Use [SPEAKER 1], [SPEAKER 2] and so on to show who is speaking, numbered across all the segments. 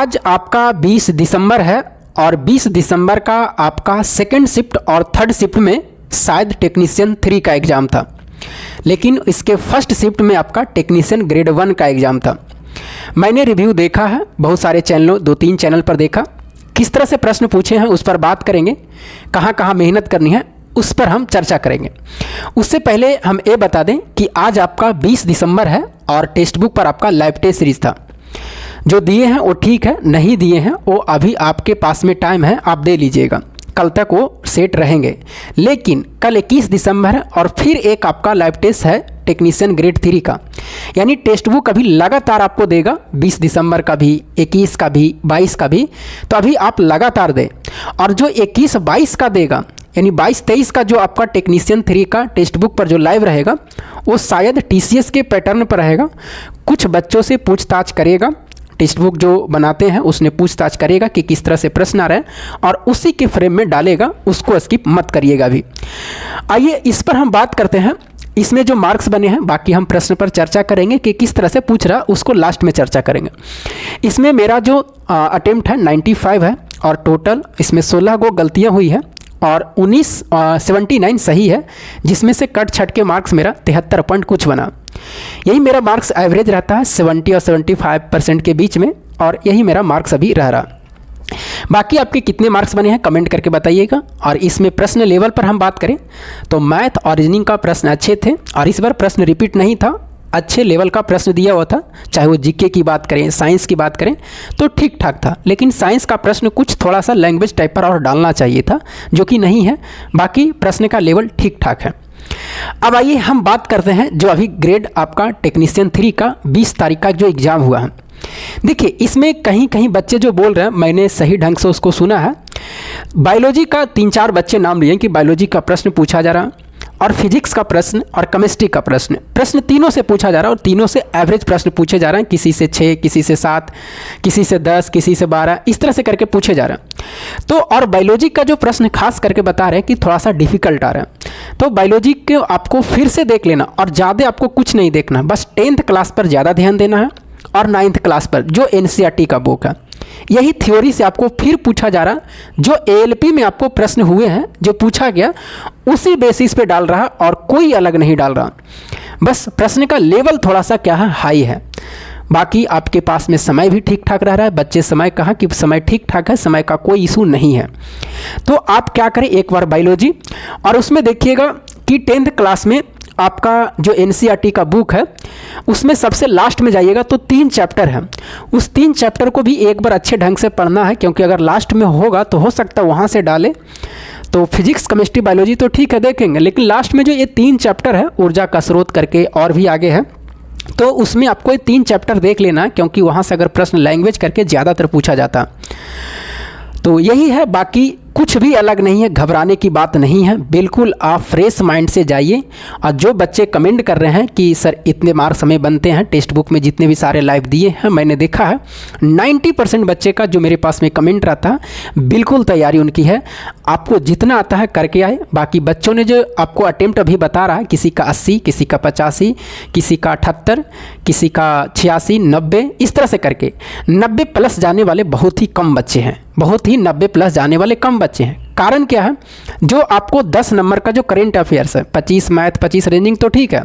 [SPEAKER 1] आज आपका 20 दिसंबर है और 20 दिसंबर का आपका सेकंड शिफ्ट और थर्ड शिफ्ट में शायद टेक्नीशियन 3 का एग्ज़ाम था, लेकिन इसके फर्स्ट शिफ्ट में आपका टेक्नीशियन ग्रेड 1 का एग्ज़ाम था। मैंने रिव्यू देखा है, बहुत सारे चैनलों 2-3 चैनल पर देखा, किस तरह से प्रश्न पूछे हैं उस पर बात करेंगे, कहाँ कहाँ मेहनत करनी है उस पर हम चर्चा करेंगे। उससे पहले हम ये बता दें कि आज आपका 20 दिसंबर है और टेक्स्ट बुक पर आपका लाइव टेस्ट सीरीज था। जो दिए हैं वो ठीक है, नहीं दिए हैं वो अभी आपके पास में टाइम है, आप दे लीजिएगा, कल तक वो सेट रहेंगे। लेकिन कल 21 दिसंबर है और फिर एक आपका लाइव टेस्ट है टेक्नीशियन ग्रेड 3 का, यानी टेक्स्ट बुक अभी लगातार आपको देगा, 20 दिसंबर का भी, 21 का भी, 22 का भी। तो अभी आप लगातार दें, और जो 21-22 का देगा यानी 22-23 का जो आपका टेक्नीशियन 3 का टेक्स्ट बुक पर जो लाइव रहेगा वो शायद TCS के पैटर्न पर रहेगा। कुछ बच्चों से पूछताछ करेगा, टेक्स्ट बुक जो बनाते हैं उसने पूछताछ करेगा कि किस तरह से प्रश्न आ रहे हैं और उसी के फ्रेम में डालेगा, उसको स्किप मत करिएगा अभी। आइए इस पर हम बात करते हैं। इसमें जो मार्क्स बने हैं, बाकी हम प्रश्न पर चर्चा करेंगे कि किस तरह से पूछ रहा, उसको लास्ट में चर्चा करेंगे। इसमें मेरा जो अटेम्प्ट है 95 है और टोटल इसमें 16 गो गलतियाँ हुई है और 79 सही है, जिसमें से कट छट के मार्क्स मेरा 73 पॉइंट कुछ बना। यही मेरा मार्क्स एवरेज रहता है 70 और 75% के बीच में, और यही मेरा मार्क्स अभी रह रहा। बाकी आपके कितने मार्क्स बने हैं कमेंट करके बताइएगा। और इसमें प्रश्न लेवल पर हम बात करें तो मैथ और रीजनिंग का प्रश्न अच्छे थे और इस बार प्रश्न रिपीट नहीं था, अच्छे लेवल का प्रश्न दिया हुआ था। चाहे वो जीके की बात करें, साइंस की बात करें तो ठीक ठाक था, लेकिन साइंस का प्रश्न कुछ थोड़ा सा लैंग्वेज टाइप पर और डालना चाहिए था, जो कि नहीं है। बाकी प्रश्न का लेवल ठीक ठाक है। अब आइए हम बात करते हैं जो अभी ग्रेड आपका टेक्नीशियन 3 का 20 तारीख का जो एग्ज़ाम हुआ है। देखिए इसमें कहीं कहीं बच्चे जो बोल रहे हैं, मैंने सही ढंग से उसको सुना है। बायोलॉजी का 3-4 बच्चे नाम लिए कि बायोलॉजी का प्रश्न पूछा जा रहा, और फिजिक्स का प्रश्न और केमिस्ट्री का प्रश्न तीनों से पूछा जा रहा है और तीनों से एवरेज प्रश्न पूछे जा रहे हैं, किसी से 6, किसी से 7, किसी से 10, किसी से 12, इस तरह से करके पूछे जा रहे हैं। तो और बायोलॉजी का जो प्रश्न खास करके बता रहे हैं कि थोड़ा सा डिफिकल्ट आ रहा है, तो बायोलॉजी के आपको फिर से देख लेना और ज़्यादा आपको कुछ नहीं देखना, बस 10th क्लास पर ज़्यादा ध्यान देना है और 9th क्लास पर जो NCERT का बुक है। यही थ्योरी से आपको फिर पूछा जा रहा, जो ALP में आपको प्रश्न हुए हैं जो पूछा गया उसी बेसिस पे डाल रहा और कोई अलग नहीं डाल रहा। बस प्रश्न का लेवल थोड़ा सा क्या है, हाई है। बाकी आपके पास में समय भी ठीक ठाक रह रहा है। बच्चे समय कहा कि समय ठीक ठाक है, समय का कोई इशू नहीं है। तो आप क्या करें, एक बार बायोलॉजी और उसमें देखिएगा कि 10th क्लास में आपका जो NCERT का बुक है उसमें सबसे लास्ट में जाइएगा तो 3 चैप्टर हैं। उस 3 चैप्टर को भी एक बार अच्छे ढंग से पढ़ना है, क्योंकि अगर लास्ट में होगा तो हो सकता है वहाँ से डाले। तो फिजिक्स, केमिस्ट्री, बायोलॉजी तो ठीक है देखेंगे, लेकिन लास्ट में जो ये 3 चैप्टर है, ऊर्जा का स्रोत करके और भी आगे है, तो उसमें आपको ये 3 चैप्टर देख लेना, क्योंकि वहाँ से अगर प्रश्न लैंग्वेज करके ज़्यादातर पूछा जाता। तो यही है, बाकी कुछ भी अलग नहीं है, घबराने की बात नहीं है। बिल्कुल आप फ्रेश माइंड से जाइए। और जो बच्चे कमेंट कर रहे हैं कि सर इतने मार्क्स हमें बनते हैं, टेक्स्ट बुक में जितने भी सारे लाइव दिए हैं, मैंने देखा है 90% बच्चे का जो मेरे पास में कमेंट रहता है, बिल्कुल तैयारी उनकी है। आपको जितना आता है करके आए। बाकी बच्चों ने जो आपको अटेम्प्ट अभी बता रहा है, किसी का 80, किसी का 85, किसी का 78, किसी का 86, 90, इस तरह से करके 90 प्लस जाने वाले बहुत ही कम बच्चे हैं, बहुत ही 90 प्लस जाने वाले कम बच्चे हैं। कारण क्या है, जो आपको 10 नंबर का जो करेंट अफेयर्स है, 25 मैथ, 25 रीजनिंग तो ठीक है,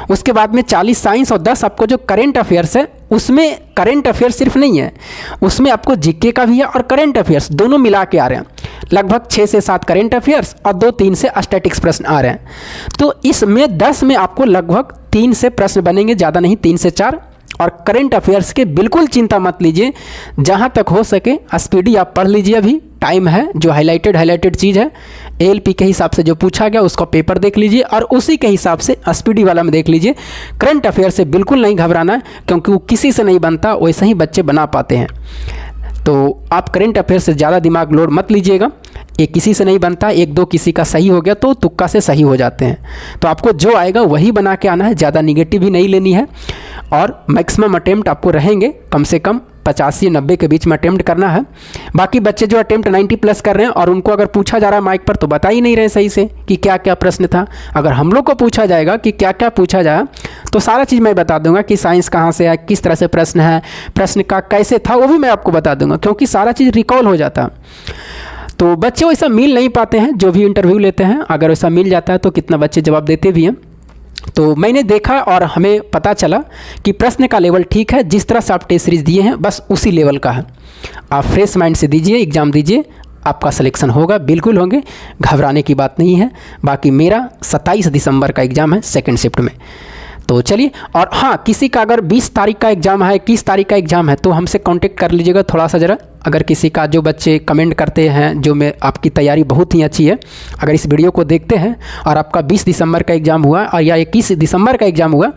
[SPEAKER 1] उसके बाद में 40 साइंस और 10 आपको जो करेंट अफेयर्स है, उसमें करेंट अफेयर्स सिर्फ नहीं है, उसमें आपको जीके का भी है और करेंट अफेयर्स दोनों मिला के आ रहे हैं। लगभग 6 से 7 करेंट अफेयर्स और 2-3 से स्टैटिक्स प्रश्न आ रहे हैं। तो इसमें 10 में आपको लगभग 3 से प्रश्न बनेंगे, ज़्यादा नहीं, 3 से 4। और करंट अफेयर्स के बिल्कुल चिंता मत लीजिए, जहाँ तक हो सके स्पीडी आप पढ़ लीजिए, अभी टाइम है। जो हाईलाइटेड चीज़ है ALP के हिसाब से जो पूछा गया उसका पेपर देख लीजिए और उसी के हिसाब से स्पीडी वाला में देख लीजिए। करंट अफेयर से बिल्कुल नहीं घबराना है, क्योंकि वो किसी से नहीं बनता, वैसे ही बच्चे बना पाते हैं। तो आप करंट अफेयर से ज़्यादा दिमाग लोड मत लीजिएगा, ये किसी से नहीं बनता। 1-2 किसी का सही हो गया तो तुक्का से सही हो जाते हैं। तो आपको जो आएगा वही बना के आना है, ज़्यादा निगेटिव भी नहीं लेनी है। और मैक्सिमम अटेम्प्ट आपको रहेंगे कम से कम 85-90 के बीच में अटेम्प्ट करना है। बाकी बच्चे जो अटेम्प्ट 90 प्लस कर रहे हैं और उनको अगर पूछा जा रहा है माइक पर तो बता ही नहीं रहे सही से कि क्या क्या प्रश्न था। अगर हम लोग को पूछा जाएगा कि क्या क्या पूछा जाए तो सारा चीज़ मैं बता दूंगा कि साइंस कहाँ से है, किस तरह से प्रश्न है, प्रश्न का कैसे था वो भी मैं आपको बता दूंगा, क्योंकि सारा चीज़ रिकॉल हो जाता है। तो बच्चे वैसा मिल नहीं पाते हैं जो भी इंटरव्यू लेते हैं, अगर वैसा मिल जाता है तो कितना बच्चे जवाब देते भी हैं। तो मैंने देखा और हमें पता चला कि प्रश्न का लेवल ठीक है, जिस तरह से आप टेस्ट सीरीज दिए हैं बस उसी लेवल का है। आप फ्रेश माइंड से दीजिए, एग्ज़ाम दीजिए, आपका सिलेक्शन होगा, बिल्कुल होंगे, घबराने की बात नहीं है। बाकी मेरा 27 दिसंबर का एग्ज़ाम है सेकंड शिफ्ट में। तो चलिए, और हाँ, किसी का अगर 20 तारीख का एग्ज़ाम है, 21 तारीख का एग्ज़ाम है तो हमसे कांटेक्ट कर लीजिएगा थोड़ा सा ज़रा। अगर किसी का, जो बच्चे कमेंट करते हैं जो मैं, आपकी तैयारी बहुत ही अच्छी है, अगर इस वीडियो को देखते हैं और आपका 20 दिसंबर का एग्ज़ाम हुआ और या 21 दिसंबर का एग्ज़ाम हुआ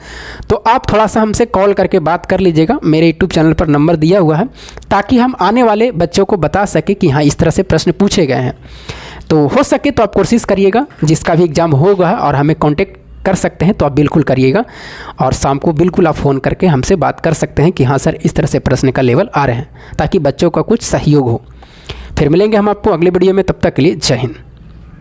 [SPEAKER 1] तो आप थोड़ा सा हमसे कॉल करके बात कर लीजिएगा। मेरे यूट्यूब चैनल पर नंबर दिया हुआ है, ताकि हम आने वाले बच्चों को बता सकें कि हाँ इस तरह से प्रश्न पूछे गए हैं। तो हो सके तो आप कोशिश करिएगा, जिसका भी एग्ज़ाम होगा और हमें कॉन्टेक्ट कर सकते हैं तो आप बिल्कुल करिएगा। और शाम को बिल्कुल आप फ़ोन करके हमसे बात कर सकते हैं कि हाँ सर इस तरह से प्रश्न का लेवल आ रहे हैं, ताकि बच्चों का कुछ सहयोग हो। फिर मिलेंगे हम आपको अगले वीडियो में, तब तक के लिए जय हिंद।